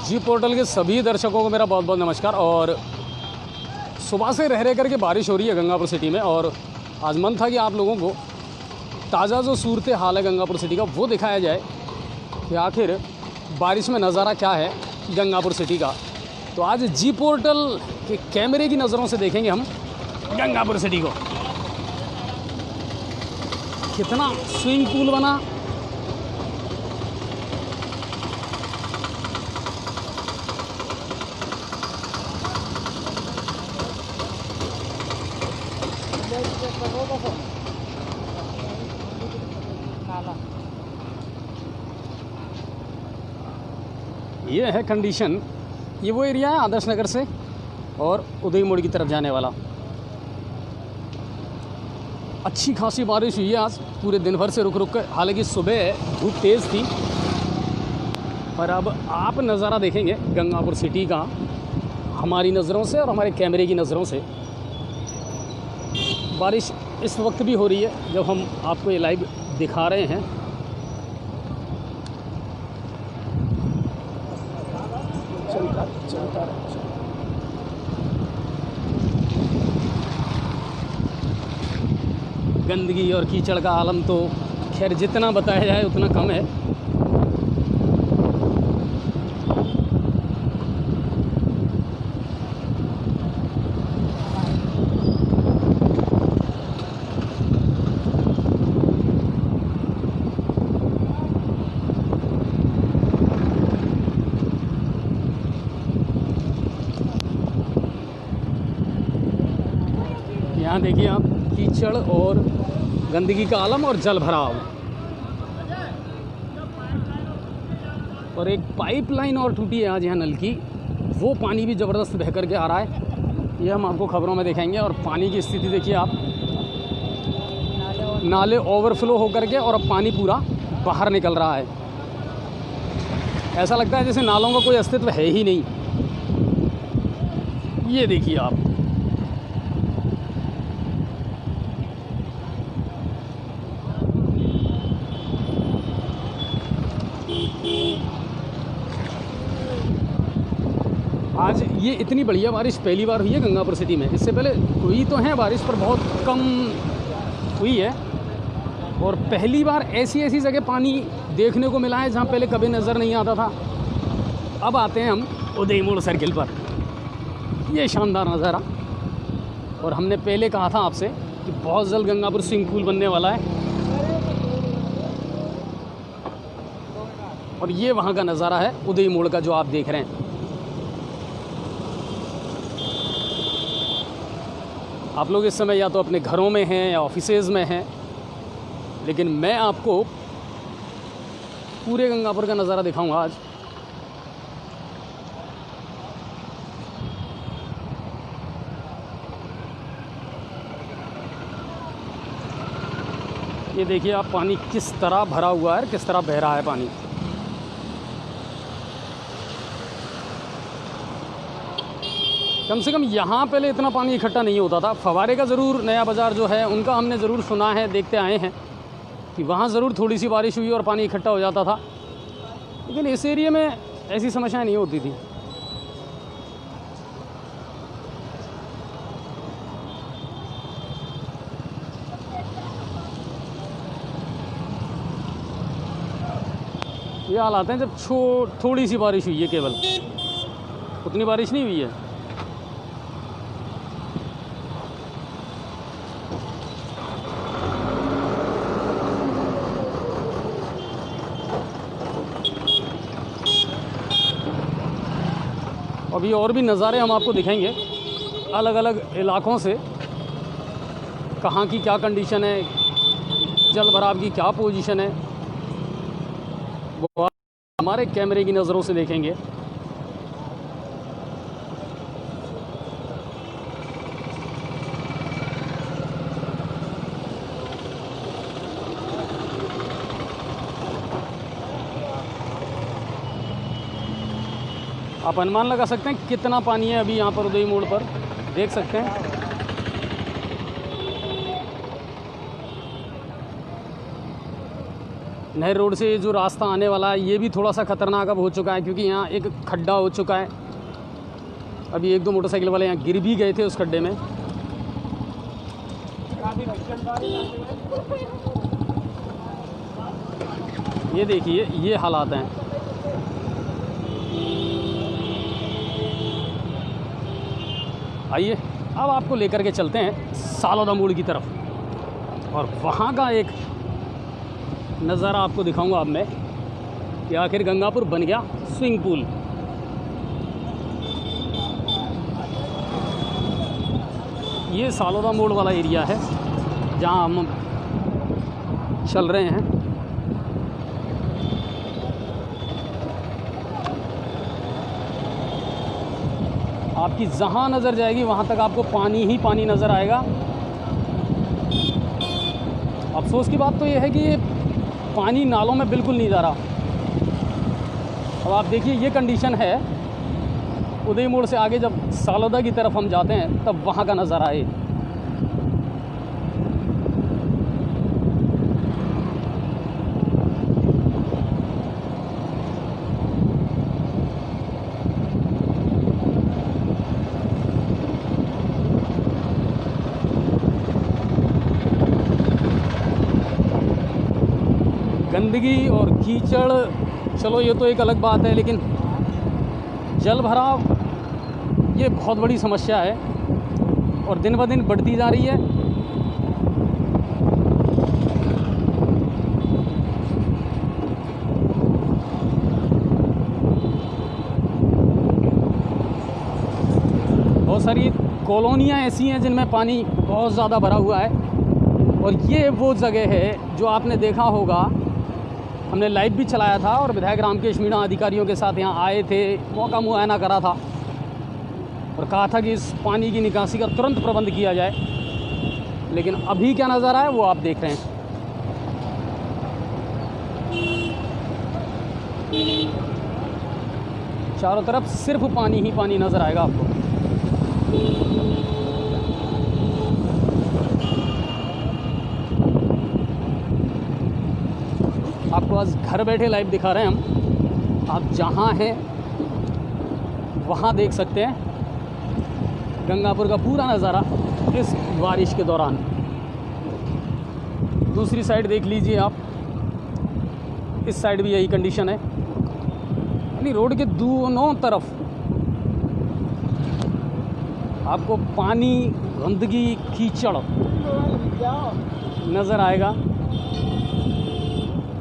G portal के सभी दर्शकों को मेरा बहुत बहुत नमस्कार। और सुबह से रह करके बारिश हो रही है गंगापुर सिटी में, और आज मन था कि आप लोगों को ताज़ा जो सूरत हाल है गंगापुर सिटी का वो दिखाया जाए कि आखिर बारिश में नज़ारा क्या है गंगापुर सिटी का। तो आज जी पोर्टल के कैमरे की नज़रों से देखेंगे हम गंगापुर सिटी को। कितना स्विमिंग पूल बना, ये है कंडीशन। ये वो एरिया है आदर्श नगर से और उदय मोड़ की तरफ जाने वाला। अच्छी खासी बारिश हुई है आज पूरे दिन भर से रुक रुक कर। हालांकि सुबह धूप तेज़ थी, पर अब आप नज़ारा देखेंगे गंगापुर सिटी का हमारी नज़रों से और हमारे कैमरे की नज़रों से। बारिश इस वक्त भी हो रही है जब हम आपको ये लाइव दिखा रहे हैं। चलता रहे। गंदगी और कीचड़ का आलम तो खैर जितना बताया जाए उतना कम है। यहाँ देखिए आप, कीचड़ और गंदगी का आलम और जल भराव। और एक पाइपलाइन और टूटी है आज यहाँ नल की, वो पानी भी ज़बरदस्त बह करके आ रहा है। ये हम आपको खबरों में दिखाएंगे। और पानी की स्थिति देखिए आप, नाले ओवरफ्लो होकर के और अब पानी पूरा बाहर निकल रहा है। ऐसा लगता है जैसे नालों का कोई अस्तित्व है ही नहीं। ये देखिए आप, आज ये इतनी बढ़िया बारिश पहली बार हुई है गंगापुर सिटी में। इससे पहले हुई तो है बारिश, पर बहुत कम हुई है। और पहली बार ऐसी ऐसी जगह पानी देखने को मिला है जहाँ पहले कभी नज़र नहीं आता था। अब आते हैं हम उदय मोड़ सर्किल पर। ये शानदार नज़ारा। और हमने पहले कहा था आपसे कि बहुत जल्द गंगापुर स्विमिंग पूल बनने वाला है। और ये वहाँ का नज़ारा है उदय मोड़ का जो आप देख रहे हैं। आप लोग इस समय या तो अपने घरों में हैं या ऑफिसेज़ में हैं, लेकिन मैं आपको पूरे गंगापुर का नज़ारा दिखाऊंगा आज। ये देखिए आप, पानी किस तरह भरा हुआ है, किस तरह बह रहा है पानी। कम से कम यहाँ पहले इतना पानी इकट्ठा नहीं होता था। फव्वारे का ज़रूर, नया बाज़ार जो है उनका हमने ज़रूर सुना है, देखते आए हैं कि वहाँ ज़रूर थोड़ी सी बारिश हुई और पानी इकट्ठा हो जाता था। लेकिन इस एरिया में ऐसी समस्याएं नहीं होती थी। ये हालात हैं जब थोड़ी सी बारिश हुई है, केवल उतनी बारिश नहीं हुई है। अभी और भी नज़ारे हम आपको दिखाएंगे अलग अलग इलाकों से, कहाँ की क्या कंडीशन है, जल भराव की क्या पोजीशन है, वो आप हमारे कैमरे की नज़रों से देखेंगे। आप अनुमान लगा सकते हैं कितना पानी है अभी यहाँ पर उदय मोड़ पर, देख सकते हैं। नहर रोड से जो रास्ता आने वाला है ये भी थोड़ा सा ख़तरनाक अब हो चुका है, क्योंकि यहाँ एक खड्डा हो चुका है। अभी 1-2 मोटरसाइकिल वाले यहाँ गिर भी गए थे उस खड्डे में। ये देखिए ये हालात हैं। आइए अब आपको लेकर के चलते हैं सालोदा मोड़ की तरफ, और वहाँ का एक नज़ारा आपको दिखाऊंगा अब मैं कि आखिर गंगापुर बन गया स्विमिंग पूल। ये सालोदा मोड़ वाला एरिया है जहाँ हम चल रहे हैं। आपकी जहाँ नज़र जाएगी वहाँ तक आपको पानी ही पानी नज़र आएगा। अफसोस की बात तो ये है कि ये पानी नालों में बिल्कुल नहीं जा रहा। अब आप देखिए ये कंडीशन है उदय मोड़ से आगे, जब सालोदा की तरफ हम जाते हैं तब वहाँ का नज़ारा है। गंदगी और कीचड़ चलो ये तो एक अलग बात है, लेकिन जल भराव ये बहुत बड़ी समस्या है और दिन ब दिन बढ़ती जा रही है। बहुत सारी कॉलोनियाँ ऐसी हैं जिनमें पानी बहुत ज़्यादा भरा हुआ है, और ये वो जगह है जो आपने देखा होगा, हमने लाइव भी चलाया था और विधायक रामकेश मीणा अधिकारियों के साथ यहाँ आए थे, मौका मुआयना करा था और कहा था कि इस पानी की निकासी का तुरंत प्रबंध किया जाए। लेकिन अभी क्या नज़ारा है वो आप देख रहे हैं। चारों तरफ सिर्फ पानी ही पानी नज़र आएगा आपको। आपको आज घर बैठे लाइव दिखा रहे हैं हम। आप जहाँ हैं वहाँ देख सकते हैं गंगापुर का पूरा नज़ारा इस बारिश के दौरान। दूसरी साइड देख लीजिए आप, इस साइड भी यही कंडीशन है, यानी रोड के दोनों तरफ आपको पानी, गंदगी, कीचड़ नज़र आएगा।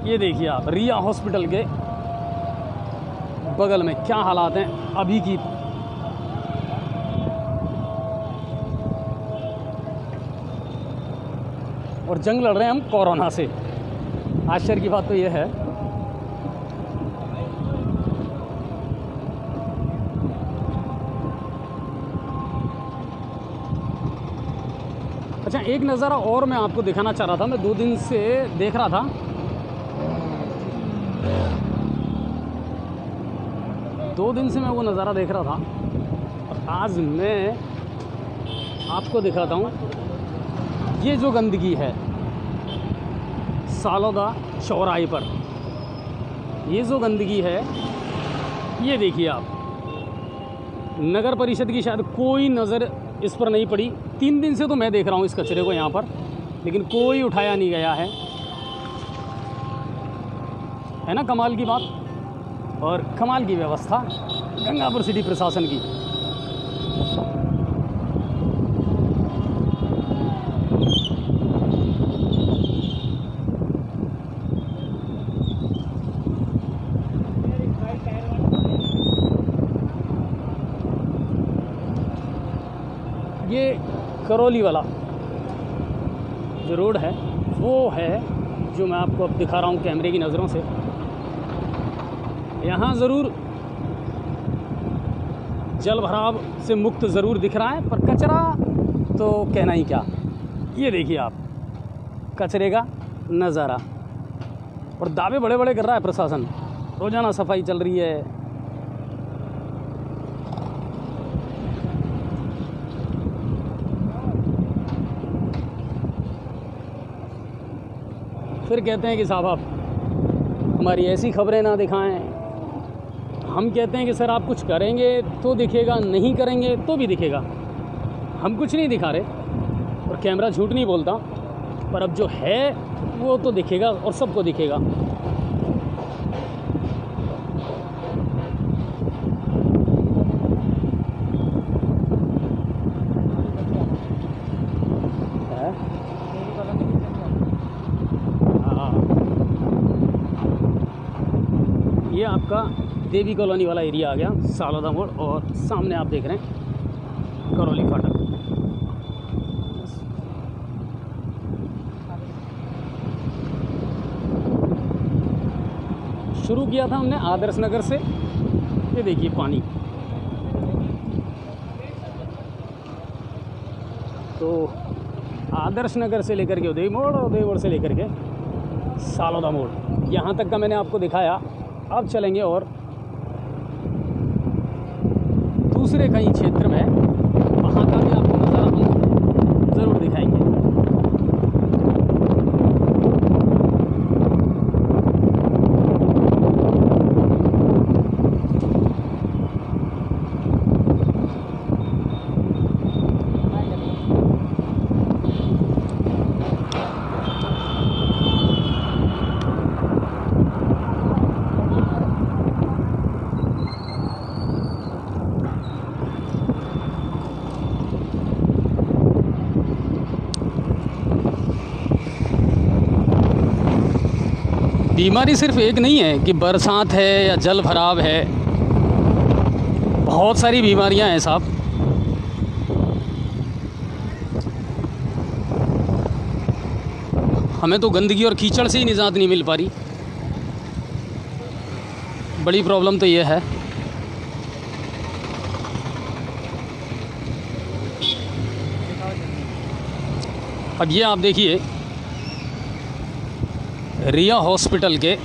ये देखिए आप रिया हॉस्पिटल के बगल में क्या हालात हैं अभी की। और जंग लड़ रहे हैं हम कोरोना से। आश्चर्य की बात तो ये है अच्छा, एक नज़ारा और मैं आपको दिखाना चाह रहा था। मैं 2 दिन से देख रहा था, 2 दिन से मैं वो नज़ारा देख रहा था और आज मैं आपको दिखाता हूँ। ये जो गंदगी है सालोदा चौराहे पर, ये जो गंदगी है ये देखिए आप, नगर परिषद की शायद कोई नज़र इस पर नहीं पड़ी। 3 दिन से तो मैं देख रहा हूँ इस कचरे को यहाँ पर, लेकिन कोई उठाया नहीं गया है ना। कमाल की बात और कमाल की व्यवस्था गंगापुर सिटी प्रशासन की। ये करौली वाला जो रोड है वो है जो मैं आपको अब दिखा रहा हूँ कैमरे की नज़रों से। यहाँ ज़रूर जल भराव से मुक्त ज़रूर दिख रहा है, पर कचरा तो कहना ही क्या। ये देखिए आप कचरे का नज़ारा, और दावे बड़े बड़े कर रहा है प्रशासन, रोज़ाना सफाई चल रही है। फिर कहते हैं कि साहब आप हमारी ऐसी खबरें ना दिखाएं। हम कहते हैं कि सर आप कुछ करेंगे तो दिखेगा, नहीं करेंगे तो भी दिखेगा। हम कुछ नहीं दिखा रहे और कैमरा झूठ नहीं बोलता, पर अब जो है वो तो दिखेगा और सबको दिखेगा। ये आपका देवी कॉलोनी वाला एरिया आ गया, सालोदा मोड़, और सामने आप देख रहे हैं करौली फाटक। शुरू किया था हमने आदर्श नगर से। ये देखिए पानी, तो आदर्श नगर से लेकर के उदय मोड़ और उदय मोड़ से लेकर के सालोदा मोड़, यहाँ तक का मैंने आपको दिखाया। अब चलेंगे और दूसरे कई क्षेत्र में, वहाँ का भी आपको नज़ारा हम ज़रूर दिखाएंगे। बीमारी सिर्फ एक नहीं है कि बरसात है या जल भराव है, बहुत सारी बीमारियां हैं साहब। हमें तो गंदगी और कीचड़ से ही निजात नहीं मिल पा रही। बड़ी प्रॉब्लम तो ये है। अब ये आप देखिए रिया हॉस्पिटल के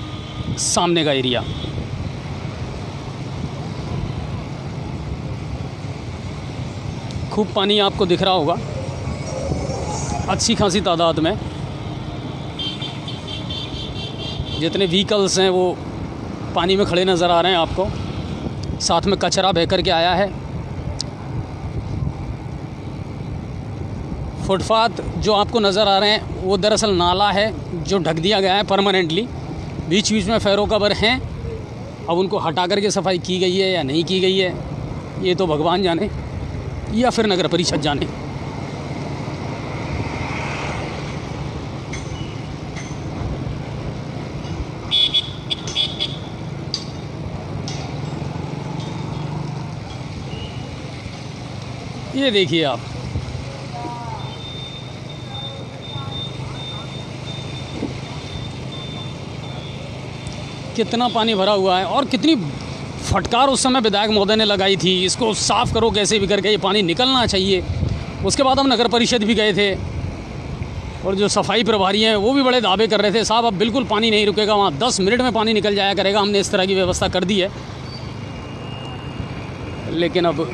सामने का एरिया, खूब पानी आपको दिख रहा होगा अच्छी खासी तादाद में। जितने व्हीकल्स हैं वो पानी में खड़े नज़र आ रहे हैं आपको। साथ में कचरा बह कर के आया है। फुटपाथ जो आपको नज़र आ रहे हैं वो दरअसल नाला है जो ढक दिया गया है परमानेंटली। बीच बीच में फैरो कवर हैं, अब उनको हटा करके सफाई की गई है या नहीं की गई है ये तो भगवान जाने, या फिर नगर परिषद जाने। ये देखिए आप, कितना पानी भरा हुआ है और कितनी फटकार उस समय विधायक महोदय ने लगाई थी, इसको साफ़ करो कैसे भी करके, ये पानी निकलना चाहिए। उसके बाद हम नगर परिषद भी गए थे और जो सफाई प्रभारी हैं वो भी बड़े दावे कर रहे थे, साहब अब बिल्कुल पानी नहीं रुकेगा, वहाँ 10 मिनट में पानी निकल जाया करेगा, हमने इस तरह की व्यवस्था कर दी है। लेकिन अब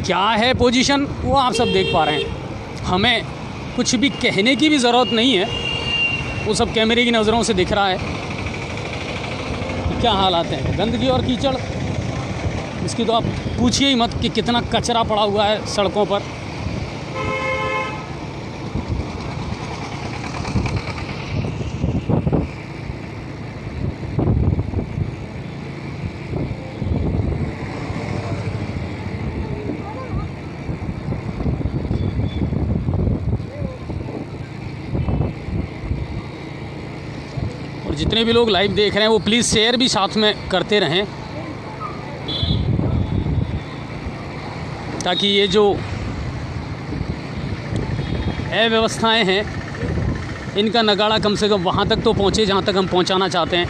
क्या है पोजीशन वो आप सब देख पा रहे हैं। हमें कुछ भी कहने की भी ज़रूरत नहीं है, वो सब कैमरे की नज़रों से दिख रहा है क्या हालात हैं। गंदगी और कीचड़, इसकी तो आप पूछिए ही मत कि कितना कचरा पड़ा हुआ है सड़कों पर। और जितने भी लोग लाइव देख रहे हैं वो प्लीज़ शेयर भी साथ में करते रहें, ताकि ये जो अव्यवस्थाएं हैं इनका नगाड़ा कम से कम वहाँ तक तो पहुँचे जहाँ तक हम पहुँचाना चाहते हैं।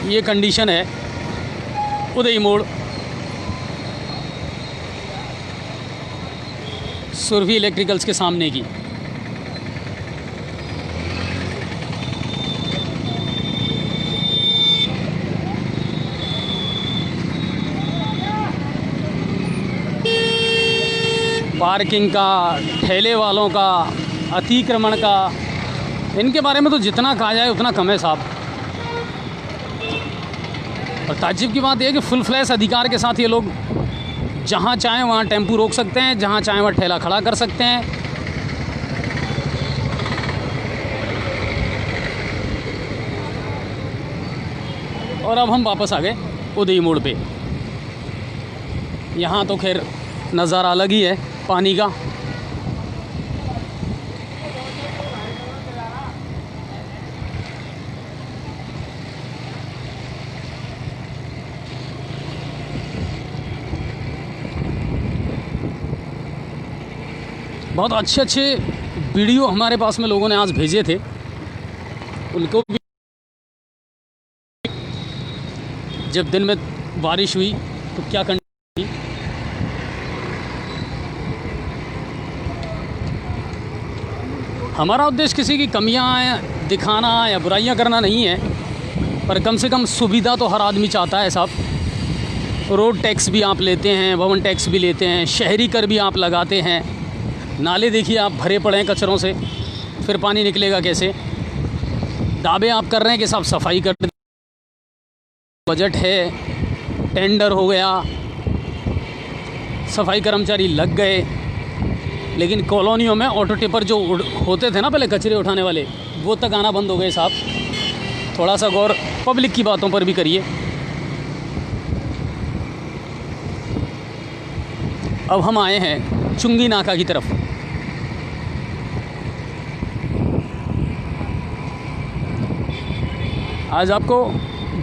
ये कंडीशन है उदय मोड़ सुरभि इलेक्ट्रिकल्स के सामने की। पार्किंग का, ठेले वालों का, अतिक्रमण का, इनके बारे में तो जितना कहा जाए उतना कम है साहब। और ताज्जुब की बात यह है कि फुल फ्लैश अधिकार के साथ ये लोग जहाँ चाहें वहाँ टेम्पू रोक सकते हैं, जहाँ चाहें वहाँ ठेला खड़ा कर सकते हैं। और अब हम वापस आ गए उदय मोड़ पे। यहाँ तो खैर नज़ारा अलग ही है पानी का। बहुत अच्छे अच्छे वीडियो हमारे पास में लोगों ने आज भेजे थे, उनको भी जब दिन में बारिश हुई तो क्या करना। हमारा उद्देश्य किसी की कमियां दिखाना या बुराइयां करना नहीं है, पर कम से कम सुविधा तो हर आदमी चाहता है साहब। रोड टैक्स भी आप लेते हैं, भवन टैक्स भी लेते हैं, शहरी कर भी आप लगाते हैं। नाले देखिए आप भरे पड़े हैं कचरों से, फिर पानी निकलेगा कैसे। दावे आप कर रहे हैं कि साहब सफाई कर, बजट है, टेंडर हो गया, सफाई कर्मचारी लग गए, लेकिन कॉलोनियों में ऑटो टिपर जो होते थे ना पहले कचरे उठाने वाले, वो तक आना बंद हो गए साहब। थोड़ा सा गौर पब्लिक की बातों पर भी करिए। अब हम आए हैं चुंगी नाका की तरफ। आज आपको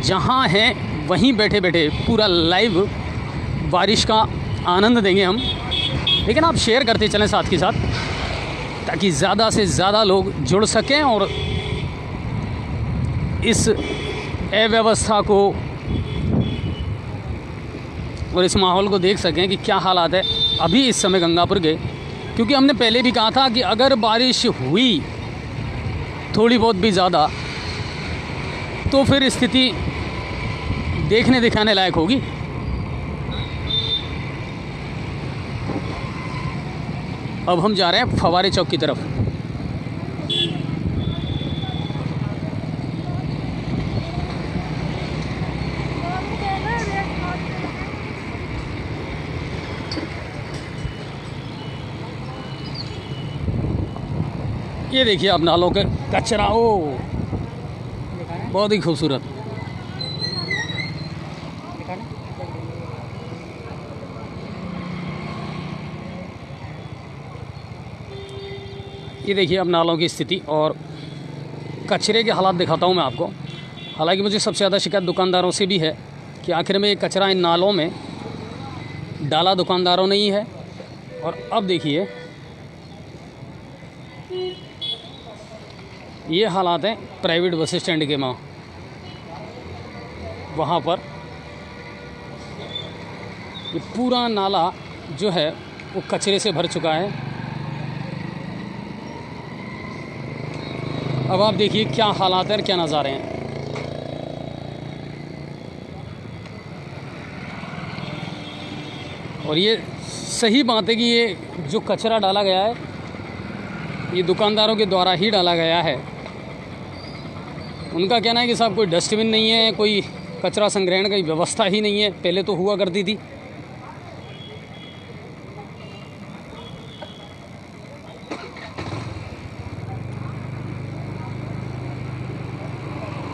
जहाँ हैं वहीं बैठे बैठे पूरा लाइव बारिश का आनंद देंगे हम, लेकिन आप शेयर करते चलें साथ के साथ, ताकि ज़्यादा से ज़्यादा लोग जुड़ सकें और इस अव्यवस्था को और इस माहौल को देख सकें कि क्या हालात है अभी इस समय गंगापुर के। क्योंकि हमने पहले भी कहा था कि अगर बारिश हुई थोड़ी बहुत भी ज़्यादा तो फिर स्थिति देखने दिखाने लायक होगी। अब हम जा रहे हैं फवारे चौक की तरफ। ये देखिए आप नालों के कचरा, ओ बहुत ही खूबसूरत। ये देखिए अब नालों की स्थिति और कचरे के हालात दिखाता हूँ मैं आपको। हालांकि मुझे सबसे ज़्यादा शिकायत दुकानदारों से भी है कि आखिर में ये कचरा इन नालों में डाला दुकानदारों ने ही है। और अब देखिए ये हालात हैं प्राइवेट बस स्टैंड के वहाँ पर। ये पूरा नाला जो है वो कचरे से भर चुका है। अब आप देखिए क्या हालात हैं और क्या नज़ारे हैं। और ये सही बात है कि ये जो कचरा डाला गया है ये दुकानदारों के द्वारा ही डाला गया है। उनका कहना है कि साहब कोई डस्टबिन नहीं है, कोई कचरा संग्रहण की व्यवस्था ही नहीं है, पहले तो हुआ करती थी।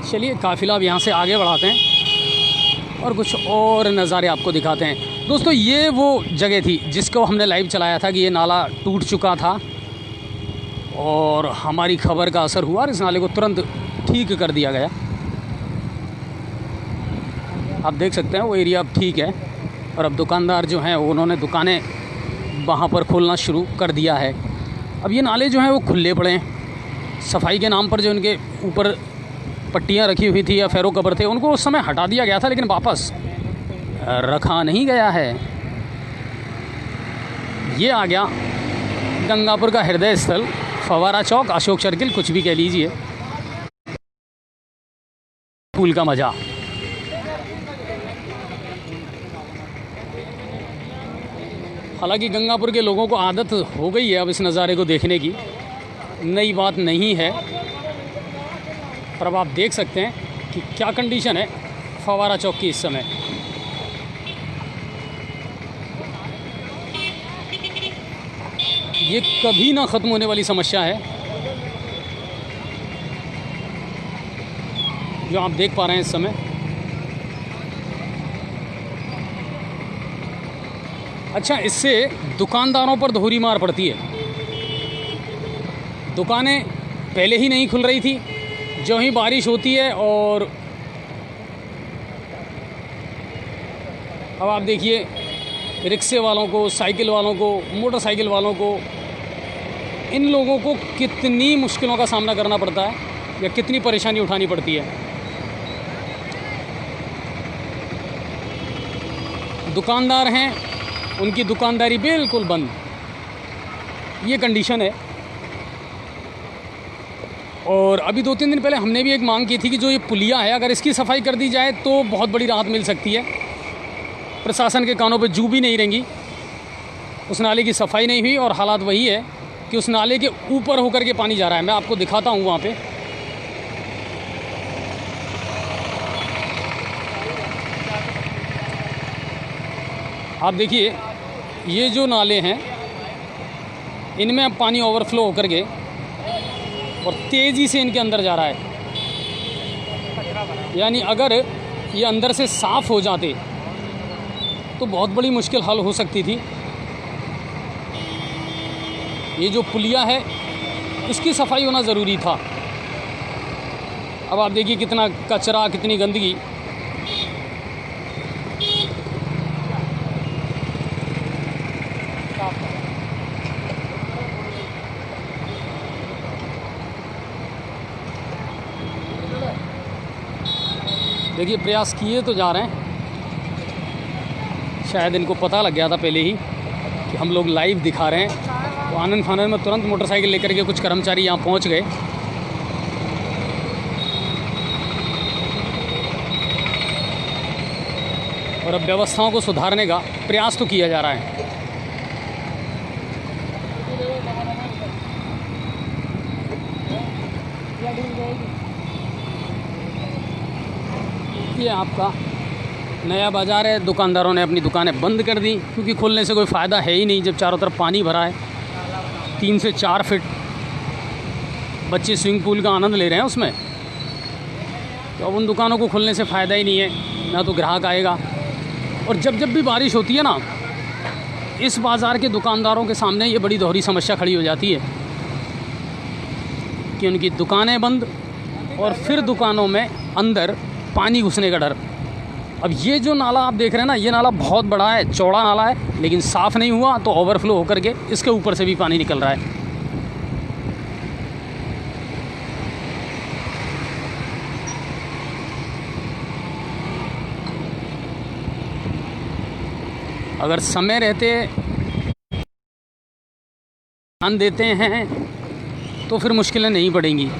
चलिए काफ़िला अब यहाँ से आगे बढ़ाते हैं और कुछ और नज़ारे आपको दिखाते हैं। दोस्तों ये वो जगह थी जिसको हमने लाइव चलाया था कि ये नाला टूट चुका था और हमारी खबर का असर हुआ और इस नाले को तुरंत ठीक कर दिया गया। आप देख सकते हैं वो एरिया अब ठीक है और अब दुकानदार जो हैं उन्होंने दुकानें वहाँ पर खोलना शुरू कर दिया है। अब ये नाले जो हैं वो खुले पड़े हैं। सफाई के नाम पर जो इनके ऊपर पट्टियाँ रखी हुई थी या फेरो कवर थे उनको उस समय हटा दिया गया था, लेकिन वापस रखा नहीं गया है। ये आ गया गंगापुर का हृदय स्थल, फवारा चौक, अशोक सर्किल, कुछ भी कह लीजिए। पूल का मज़ा। हालांकि गंगापुर के लोगों को आदत हो गई है अब इस नज़ारे को देखने की, नई बात नहीं है। पर अब आप देख सकते हैं कि क्या कंडीशन है फवारा चौक की इस समय। ये कभी ना ख़त्म होने वाली समस्या है जो आप देख पा रहे हैं इस समय। अच्छा, इससे दुकानदारों पर दोहरी मार पड़ती है। दुकानें पहले ही नहीं खुल रही थी, जो ही बारिश होती है और अब आप देखिए रिक्शे वालों को, साइकिल वालों को, मोटरसाइकिल वालों को, इन लोगों को कितनी मुश्किलों का सामना करना पड़ता है या कितनी परेशानी उठानी पड़ती है। दुकानदार हैं, उनकी दुकानदारी बिल्कुल बंद, ये कंडीशन है। और अभी 2-3 दिन पहले हमने भी एक मांग की थी कि जो ये पुलिया है अगर इसकी सफाई कर दी जाए तो बहुत बड़ी राहत मिल सकती है। प्रशासन के कानों पे जू भी नहीं रहेंगी। उस नाले की सफाई नहीं हुई और हालात वही है कि उस नाले के ऊपर होकर के पानी जा रहा है। मैं आपको दिखाता हूँ वहाँ पे। आप देखिए ये जो नाले हैं इनमें अब पानी ओवरफ्लो होकर के और तेज़ी से इनके अंदर जा रहा है। यानी अगर ये अंदर से साफ़ हो जाते तो बहुत बड़ी मुश्किल हल हो सकती थी। ये जो पुलिया है इसकी सफाई होना ज़रूरी था। अब आप देखिए कितना कचरा, कितनी गंदगी। देखिए प्रयास किए तो जा रहे हैं। शायद इनको पता लग गया था पहले ही कि हम लोग लाइव दिखा रहे हैं, तो आनन फानन में तुरंत मोटरसाइकिल लेकर के कुछ कर्मचारी यहाँ पहुँच गए। और अब व्यवस्थाओं को सुधारने का प्रयास तो किया जा रहा है। ये आपका नया बाज़ार है। दुकानदारों ने अपनी दुकानें बंद कर दी क्योंकि खोलने से कोई फ़ायदा है ही नहीं जब चारों तरफ पानी भरा है। 3 से 4 फीट बच्चे स्विमिंग पूल का आनंद ले रहे हैं उसमें, तो अब उन दुकानों को खोलने से फ़ायदा ही नहीं है, ना तो ग्राहक आएगा। और जब भी बारिश होती है ना, इस बाज़ार के दुकानदारों के सामने ये बड़ी दोहरी समस्या खड़ी हो जाती है कि उनकी दुकानें बंद और फिर दुकानों में अंदर पानी घुसने का डर। अब ये जो नाला आप देख रहे हैं ना, ये नाला बहुत बड़ा है, चौड़ा नाला है, लेकिन साफ़ नहीं हुआ तो ओवरफ्लो होकर के इसके ऊपर से भी पानी निकल रहा है। अगर समय रहते ध्यान देते हैं तो फिर मुश्किलें नहीं पड़ेंगी,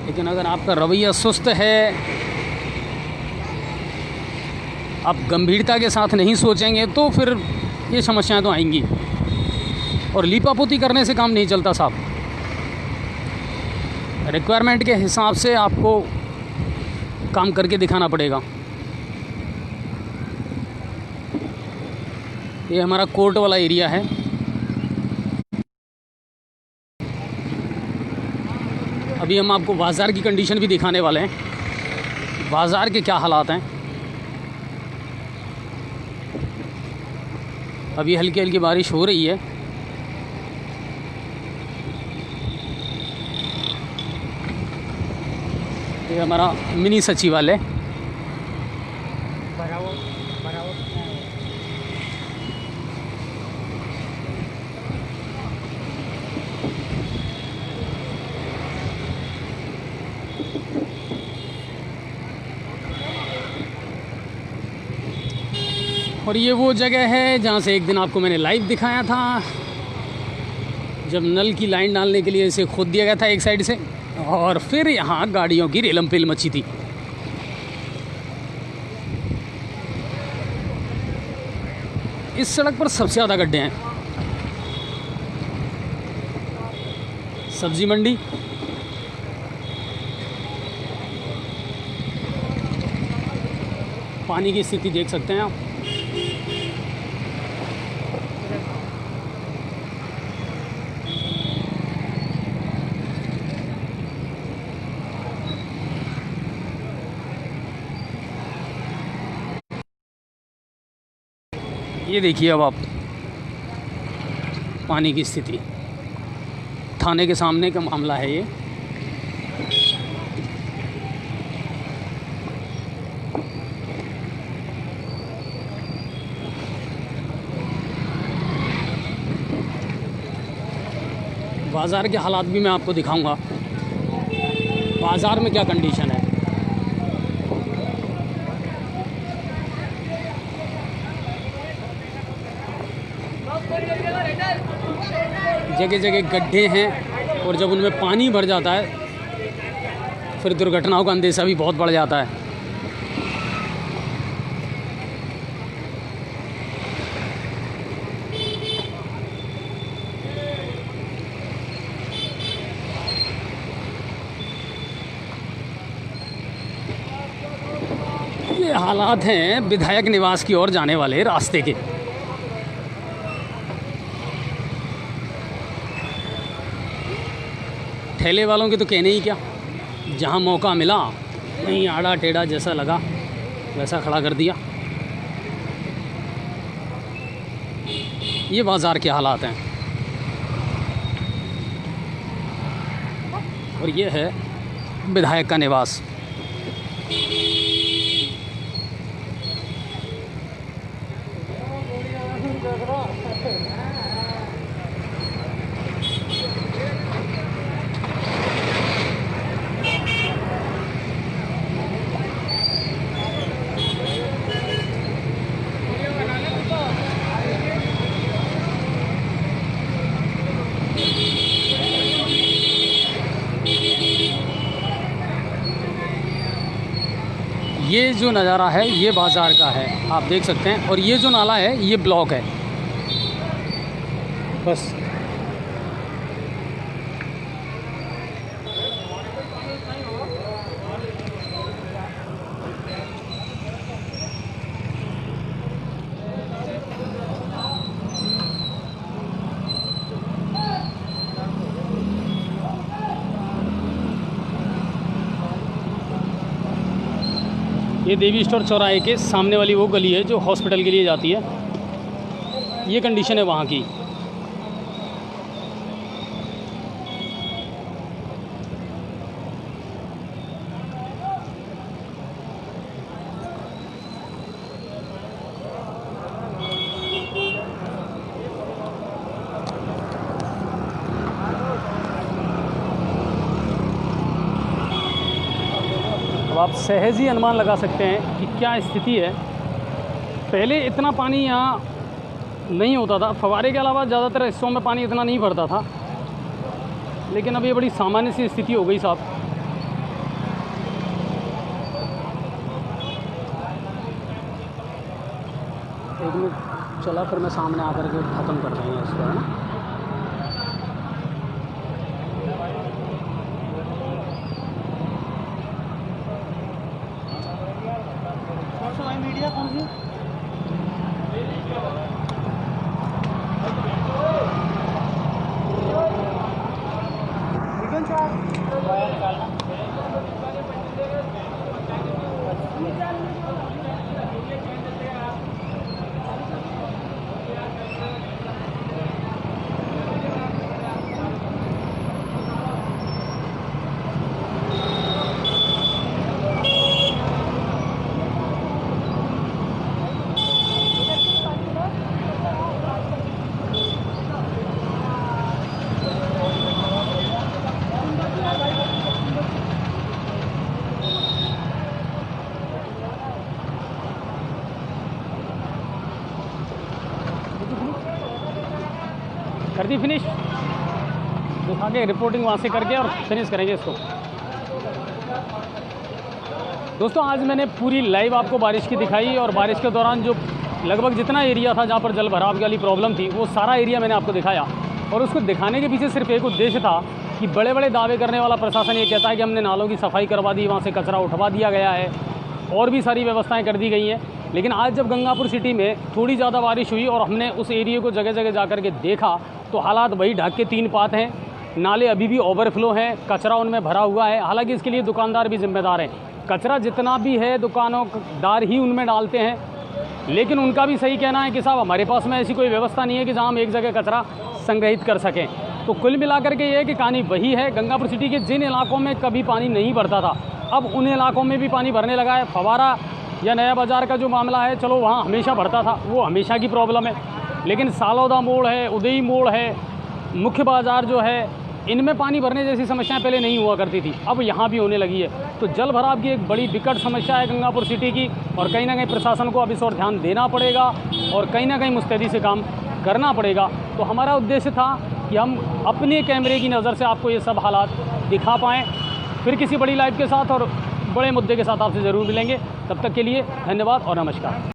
लेकिन अगर आपका रवैया सुस्त है, आप गंभीरता के साथ नहीं सोचेंगे तो फिर ये समस्याएं तो आएंगी। और लीपापोती करने से काम नहीं चलता साहब। रिक्वायरमेंट के हिसाब से आपको काम करके दिखाना पड़ेगा। ये हमारा कोर्ट वाला एरिया है। अभी हम आपको बाज़ार की कंडीशन भी दिखाने वाले हैं, बाज़ार के क्या हालात हैं। अभी हल्की हल्की बारिश हो रही है। ये हमारा मिनी सचिवालय। और ये वो जगह है जहाँ से एक दिन आपको मैंने लाइव दिखाया था, जब नल की लाइन डालने के लिए इसे खोद दिया गया था एक साइड से, और फिर यहाँ गाड़ियों की रेलम पेल मची थी। इस सड़क पर सबसे ज़्यादा गड्ढे हैं। सब्जी मंडी, पानी की स्थिति देख सकते हैं आप। ये देखिए अब आप पानी की स्थिति, थाने के सामने का मामला है ये। बाज़ार के हालात भी मैं आपको दिखाऊंगा, बाज़ार में क्या कंडीशन है। जगह जगह गड्ढे हैं और जब उनमें पानी भर जाता है फिर दुर्घटनाओं का अंदेशा भी बहुत बढ़ जाता है। ये हालात हैं विधायक निवास की ओर जाने वाले रास्ते के। ठेले वालों के तो कहने ही क्या, जहाँ मौका मिला वहीं आड़ा टेढ़ा जैसा लगा वैसा खड़ा कर दिया। ये बाज़ार के हालात हैं और ये है विधायक का निवास। ये जो नज़ारा है ये बाज़ार का है, आप देख सकते हैं। और ये जो नाला है ये ब्लॉक है बस। ये देवी स्टोर चौराहे के सामने वाली वो गली है जो हॉस्पिटल के लिए जाती है। ये कंडीशन है वहाँ की। अब आप सहज ही अनुमान लगा सकते हैं कि क्या स्थिति है। पहले इतना पानी यहाँ नहीं होता था, फव्वारे के अलावा ज़्यादातर हिस्सों में पानी इतना नहीं भरता था, लेकिन अब ये बड़ी सामान्य सी स्थिति हो गई साहब। एक मिनट चला फिर मैं सामने आकर के ख़त्म कर देंगे इसको, है ना। मीडिया कौन सी कर दी फिनिश, दिखा के रिपोर्टिंग वहाँ से करके और फिनिश करेंगे इसको। दोस्तों आज मैंने पूरी लाइव आपको बारिश की दिखाई और बारिश के दौरान जो लगभग जितना एरिया था जहाँ पर जल भराव वाली प्रॉब्लम थी वो सारा एरिया मैंने आपको दिखाया। और उसको दिखाने के पीछे सिर्फ एक उद्देश्य था कि बड़े बड़े दावे करने वाला प्रशासन ये कहता है कि हमने नालों की सफाई करवा दी, वहाँ से कचरा उठवा दिया गया है और भी सारी व्यवस्थाएं कर दी गई हैं। लेकिन आज जब गंगापुर सिटी में थोड़ी ज़्यादा बारिश हुई और हमने उस एरिया को जगह जगह जा कर के देखा तो हालात वही ढाक के 3 पात हैं। नाले अभी भी ओवरफ्लो हैं, कचरा उनमें भरा हुआ है। हालांकि इसके लिए दुकानदार भी जिम्मेदार हैं। कचरा जितना भी है दुकानदार ही उनमें डालते हैं, लेकिन उनका भी सही कहना है कि साहब हमारे पास में ऐसी कोई व्यवस्था नहीं है कि जहाँ हम एक जगह कचरा संग्रहित कर सकें। तो कुल मिलाकर के ये है कि कहानी वही है। गंगापुर सिटी के जिन इलाकों में कभी पानी नहीं भरता था, अब उन इलाकों में भी पानी भरने लगा है। फवारा या नया बाज़ार का जो मामला है, चलो वहाँ हमेशा भरता था, वो हमेशा की प्रॉब्लम है। लेकिन सालौदा मोड़ है, उदयी मोड़ है, मुख्य बाज़ार जो है, इनमें पानी भरने जैसी समस्याएं पहले नहीं हुआ करती थी, अब यहाँ भी होने लगी है। तो जल भराव की एक बड़ी विकट समस्या है गंगापुर सिटी की, और कहीं ना कहीं प्रशासन को अब इस ओर ध्यान देना पड़ेगा और कहीं ना कहीं मुस्तैदी से काम करना पड़ेगा। तो हमारा उद्देश्य था कि हम अपने कैमरे की नज़र से आपको ये सब हालात दिखा पाएँ। फिर किसी बड़ी लाइव के साथ और बड़े मुद्दे के साथ आपसे ज़रूर मिलेंगे। तब तक के लिए धन्यवाद और नमस्कार।